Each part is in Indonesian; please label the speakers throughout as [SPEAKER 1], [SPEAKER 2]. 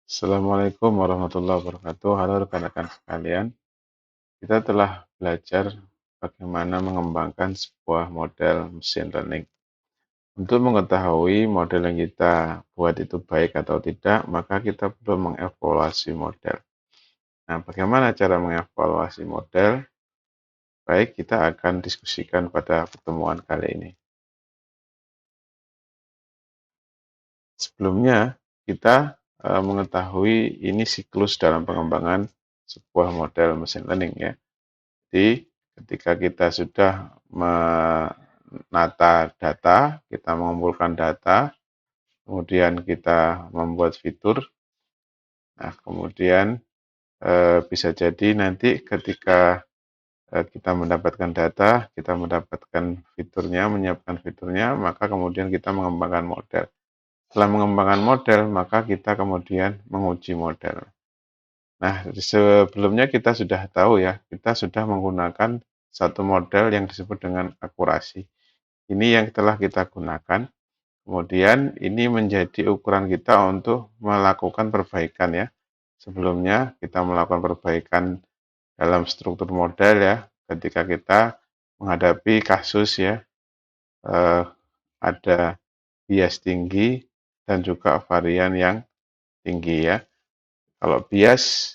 [SPEAKER 1] Assalamualaikum warahmatullahi wabarakatuh. Halo rekan-rekan sekalian, kita telah belajar bagaimana mengembangkan sebuah model machine learning. Untuk mengetahui model yang kita buat itu baik atau tidak, maka kita perlu mengevaluasi model. Nah, bagaimana cara mengevaluasi model? Baik, kita akan diskusikan pada pertemuan kali ini. Sebelumnya, kita mengetahui ini siklus dalam pengembangan sebuah model machine learning ya. Jadi ketika kita sudah menata data, kita mengumpulkan data, kemudian kita membuat fitur. Nah, kemudian bisa jadi nanti ketika kita mendapatkan data, kita mendapatkan fiturnya, menyiapkan fiturnya, maka kemudian kita mengembangkan model. Setelah mengembangkan model, maka kita kemudian menguji model. Nah, sebelumnya kita sudah tahu ya, kita sudah menggunakan satu model yang disebut dengan akurasi. Ini yang telah kita gunakan. Kemudian ini menjadi ukuran kita untuk melakukan perbaikan ya. Sebelumnya kita melakukan perbaikan dalam struktur model ya, ketika kita menghadapi kasus ya, ada bias tinggi dan juga varian yang tinggi ya. Kalau bias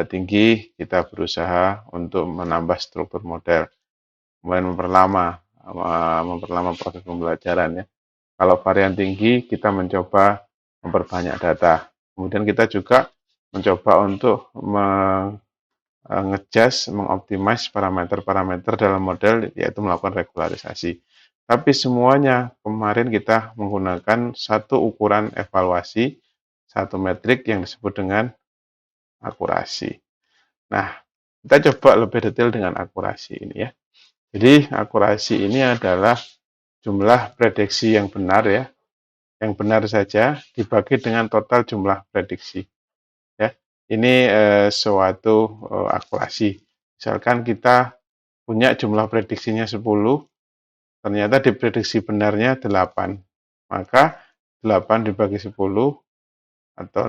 [SPEAKER 1] tinggi, kita berusaha untuk menambah struktur model, kemudian memperlama proses pembelajaran ya. Kalau varian tinggi, kita mencoba memperbanyak data. Kemudian kita juga mencoba untuk mengoptimize parameter-parameter dalam model, yaitu melakukan regularisasi. Tapi semuanya kemarin kita menggunakan satu ukuran evaluasi, satu metrik yang disebut dengan akurasi. Nah, kita coba lebih detail dengan akurasi ini ya. Jadi akurasi ini adalah jumlah prediksi yang benar ya, yang benar saja dibagi dengan total jumlah prediksi ya. Ini suatu akurasi. Misalkan kita punya jumlah prediksinya 10, ternyata diprediksi benarnya 8. Maka 8 dibagi 10 atau 0,8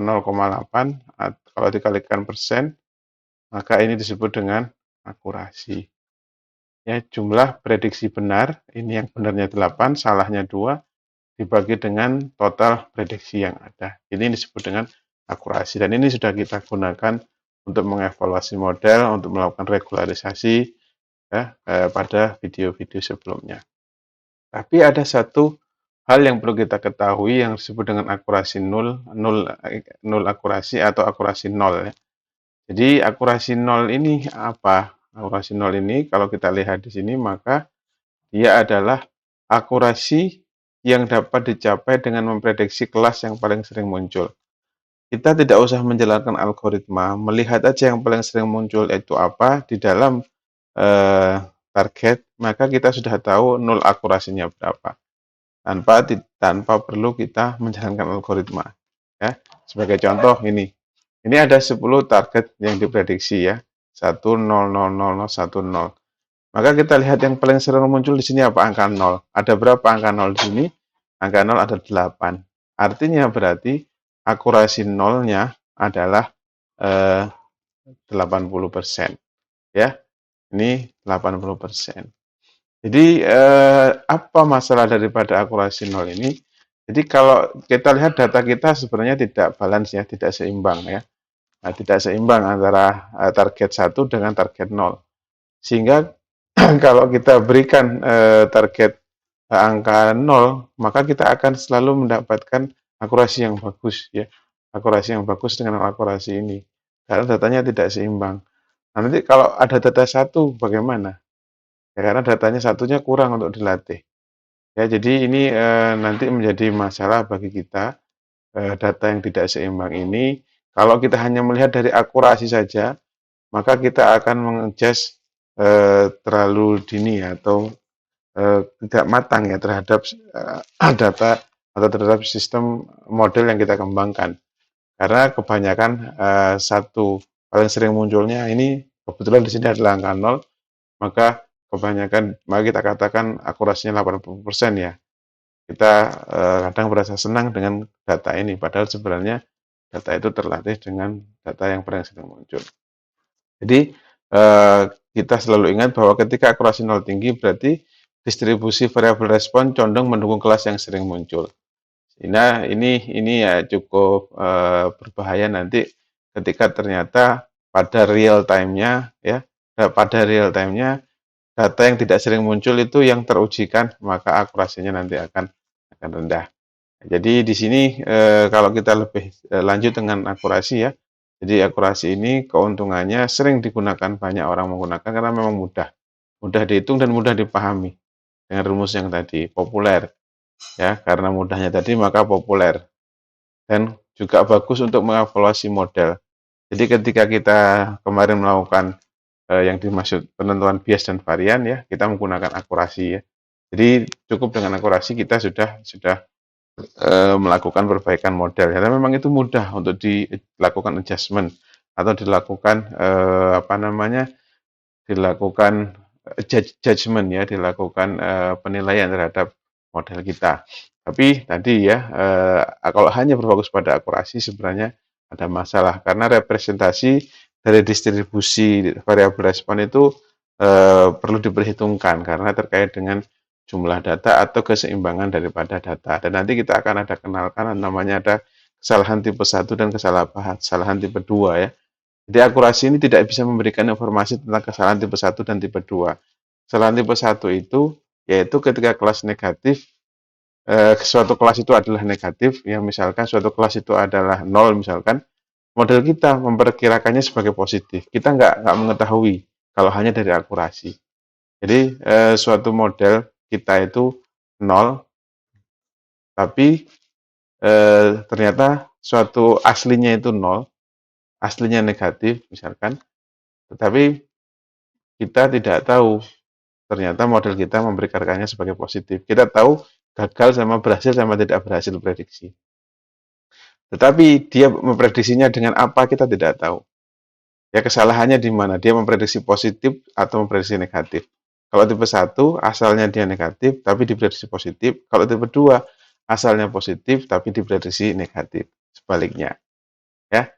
[SPEAKER 1] kalau dikalikan persen, maka ini disebut dengan akurasi. Ya, jumlah prediksi benar, ini yang benarnya 8, salahnya 2, dibagi dengan total prediksi yang ada. Ini disebut dengan akurasi. Dan ini sudah kita gunakan untuk mengevaluasi model, untuk melakukan regularisasi ya, pada video-video sebelumnya. Tapi ada satu hal yang perlu kita ketahui yang disebut dengan akurasi nol akurasi atau akurasi nol ya. Jadi akurasi nol ini apa? Akurasi nol ini kalau kita lihat di sini maka dia adalah akurasi yang dapat dicapai dengan memprediksi kelas yang paling sering muncul. Kita tidak usah menjalankan algoritma, melihat aja yang paling sering muncul itu apa di dalam eh, target, maka kita sudah tahu nol akurasinya berapa. Tanpa perlu kita menjalankan algoritma. Ya. Sebagai contoh ini. Ini ada 10 target yang diprediksi ya. 1, 0, 0, 0, 1, 0. Maka kita lihat yang paling sering muncul di sini apa? Angka 0. Ada berapa angka 0 di sini? Angka 0 ada 8. Artinya berarti akurasi nolnya adalah 80%. Ya, ini 80%. Jadi apa masalah daripada akurasi nol ini? Jadi kalau kita lihat data kita sebenarnya tidak balance ya, tidak seimbang ya. Nah, tidak seimbang antara target 1 dengan target 0. Sehingga kalau kita berikan target angka 0, maka kita akan selalu mendapatkan akurasi yang bagus ya. Akurasi yang bagus dengan akurasi ini. Karena datanya tidak seimbang. Nah, nanti kalau ada data 1 bagaimana? Ya, karena datanya satunya kurang untuk dilatih. Ya, jadi ini nanti menjadi masalah bagi kita, data yang tidak seimbang ini. Kalau kita hanya melihat dari akurasi saja, maka kita akan mengadjust terlalu dini atau tidak matang ya terhadap data atau terhadap sistem model yang kita kembangkan. Karena kebanyakan satu paling sering munculnya ini kebetulan di sini adalah angka 0, maka kebanyakan mari kita katakan akurasinya 80% ya. Kita kadang merasa senang dengan data ini padahal sebenarnya data itu terlatih dengan data yang paling sering muncul. Jadi eh, kita selalu ingat bahwa ketika akurasi nol tinggi berarti distribusi variabel respon condong mendukung kelas yang sering muncul. Nah, ini ya cukup berbahaya nanti ketika ternyata pada real time-nya ya, pada real time-nya data yang tidak sering muncul itu yang terujikan, maka akurasinya nanti akan rendah. Jadi di sini kalau kita lebih lanjut dengan akurasi ya. Jadi akurasi ini keuntungannya sering digunakan, banyak orang menggunakan karena memang mudah. Mudah dihitung dan mudah dipahami dengan rumus yang tadi, populer. Ya, karena mudahnya tadi maka populer dan juga bagus untuk mengevaluasi model. Jadi ketika kita kemarin melakukan yang dimaksud penentuan bias dan varian ya, kita menggunakan akurasi ya. Jadi cukup dengan akurasi kita sudah melakukan perbaikan model. Karena memang itu mudah untuk dilakukan adjustment atau dilakukan apa namanya, dilakukan judgement ya, dilakukan penilaian terhadap model kita. Tapi tadi ya, kalau hanya berfokus pada akurasi sebenarnya ada masalah karena representasi dari distribusi variabel respon itu perlu diperhitungkan karena terkait dengan jumlah data atau keseimbangan daripada data. Dan nanti kita akan ada kenalkan namanya ada kesalahan tipe 1 dan kesalahan tipe 2 ya. Jadi akurasi ini tidak bisa memberikan informasi tentang kesalahan tipe 1 dan tipe 2. Kesalahan tipe 1 itu yaitu ketika kelas negatif, suatu kelas itu adalah negatif, ya misalkan suatu kelas itu adalah 0 misalkan, model kita memperkirakannya sebagai positif. Kita nggak mengetahui kalau hanya dari akurasi. Jadi suatu model kita itu 0, tapi ternyata suatu aslinya itu 0, aslinya negatif misalkan, tetapi kita tidak tahu ternyata model kita memperkirakannya sebagai positif. Kita tahu gagal sama berhasil sama tidak berhasil prediksi. Tetapi dia memprediksinya dengan apa kita tidak tahu. Ya kesalahannya di mana? Dia memprediksi positif atau memprediksi negatif. Kalau tipe 1 asalnya dia negatif tapi diprediksi positif. Kalau tipe 2 asalnya positif tapi diprediksi negatif. Sebaliknya. Ya,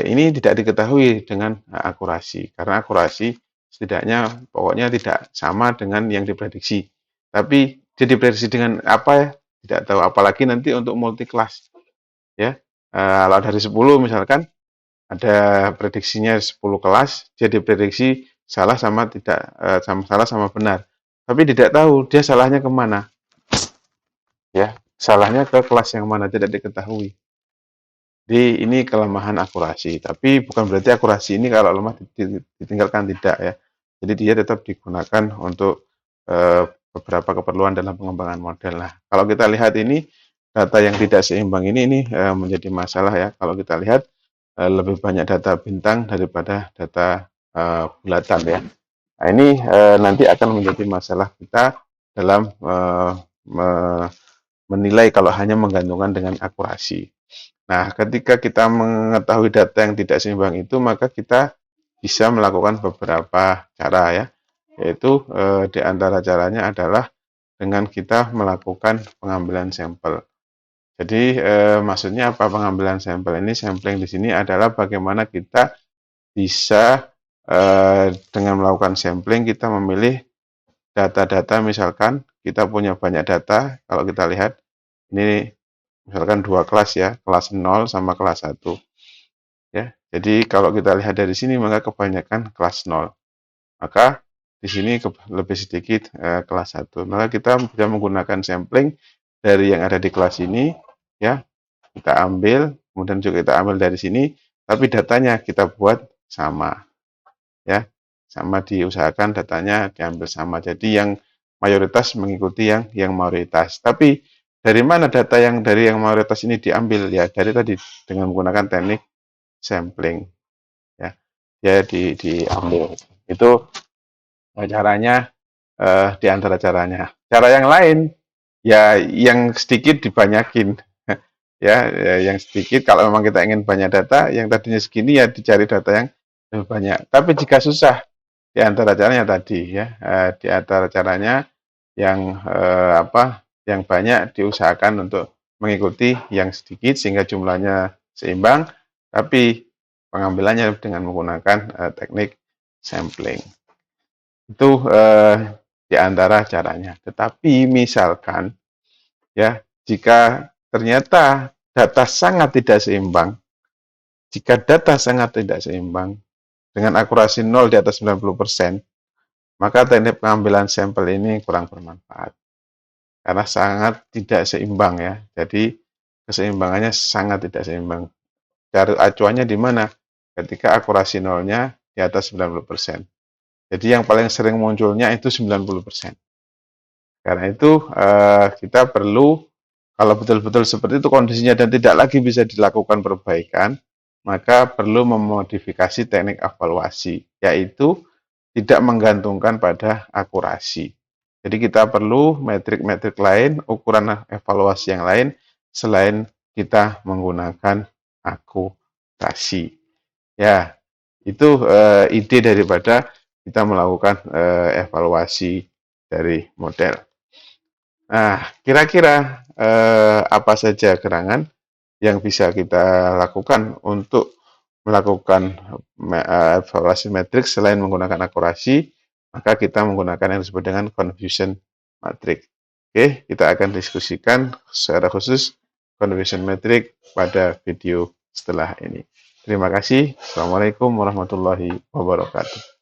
[SPEAKER 1] ini tidak diketahui dengan akurasi karena akurasi setidaknya pokoknya tidak sama dengan yang diprediksi. Tapi dia diprediksi dengan apa ya? Tidak tahu. Apalagi nanti untuk multi kelas ya. Kalau dari 10 misalkan ada prediksinya 10 kelas, dia diprediksi salah sama tidak salah sama benar. Tapi tidak tahu dia salahnya kemana. Ya, salahnya ke kelas yang mana tidak diketahui. Jadi ini kelemahan akurasi, tapi bukan berarti akurasi ini kalau lemah ditinggalkan tidak ya. Jadi dia tetap digunakan untuk beberapa keperluan dalam pengembangan model. Nah, kalau kita lihat ini data yang tidak seimbang ini menjadi masalah ya. Kalau kita lihat lebih banyak data bintang daripada data bulatan ya. Nah, ini nanti akan menjadi masalah kita dalam menilai kalau hanya menggantungkan dengan akurasi. Nah, ketika kita mengetahui data yang tidak seimbang itu, maka kita bisa melakukan beberapa cara ya, yaitu di antara caranya adalah dengan kita melakukan pengambilan sampel. Jadi maksudnya apa pengambilan sampel ini? Sampling di sini adalah bagaimana kita bisa dengan melakukan sampling kita memilih data-data, misalkan kita punya banyak data, kalau kita lihat ini misalkan dua kelas ya, kelas 0 sama kelas 1 ya. Jadi kalau kita lihat dari sini maka kebanyakan kelas 0. Maka di sini lebih sedikit kelas 1. Maka kita bisa menggunakan sampling dari yang ada di kelas ini ya. Kita ambil, kemudian juga kita ambil dari sini, tapi datanya kita buat sama ya. Sama diusahakan datanya diambil sama. Jadi yang mayoritas mengikuti yang mayoritas. Tapi dari mana data yang dari yang mayoritas ini diambil ya dari tadi dengan menggunakan teknik sampling ya. Ya diambil. Itu caranya di antara caranya. Cara yang lain ya yang sedikit dibanyakin ya, yang sedikit kalau memang kita ingin banyak data yang tadinya segini ya dicari data yang lebih banyak. Tapi jika susah di antara caranya tadi ya, di antara caranya yang yang banyak diusahakan untuk mengikuti yang sedikit sehingga jumlahnya seimbang, tapi pengambilannya dengan menggunakan teknik sampling. Itu di antara caranya. Tetapi misalkan ya, jika ternyata data sangat tidak seimbang, jika data sangat tidak seimbang dengan akurasi 0 di atas 90%, maka teknik pengambilan sampel ini kurang bermanfaat karena sangat tidak seimbang ya. Jadi keseimbangannya sangat tidak seimbang. Cari acuannya di mana? Ketika akurasi nolnya di atas 90%. Jadi yang paling sering munculnya itu 90%. Karena itu kita perlu, kalau betul-betul seperti itu kondisinya dan tidak lagi bisa dilakukan perbaikan, maka perlu memodifikasi teknik evaluasi, yaitu tidak menggantungkan pada akurasi. Jadi kita perlu metrik-metrik lain, ukuran evaluasi yang lain selain kita menggunakan akurasi. Ya, itu ide daripada kita melakukan evaluasi dari model. Nah, kira-kira apa saja gerangan yang bisa kita lakukan untuk melakukan evaluasi matriks selain menggunakan akurasi, maka kita menggunakan yang disebut dengan confusion matrix. Oke, kita akan diskusikan secara khusus confusion matrix pada video setelah ini. Terima kasih. Assalamualaikum warahmatullahi wabarakatuh.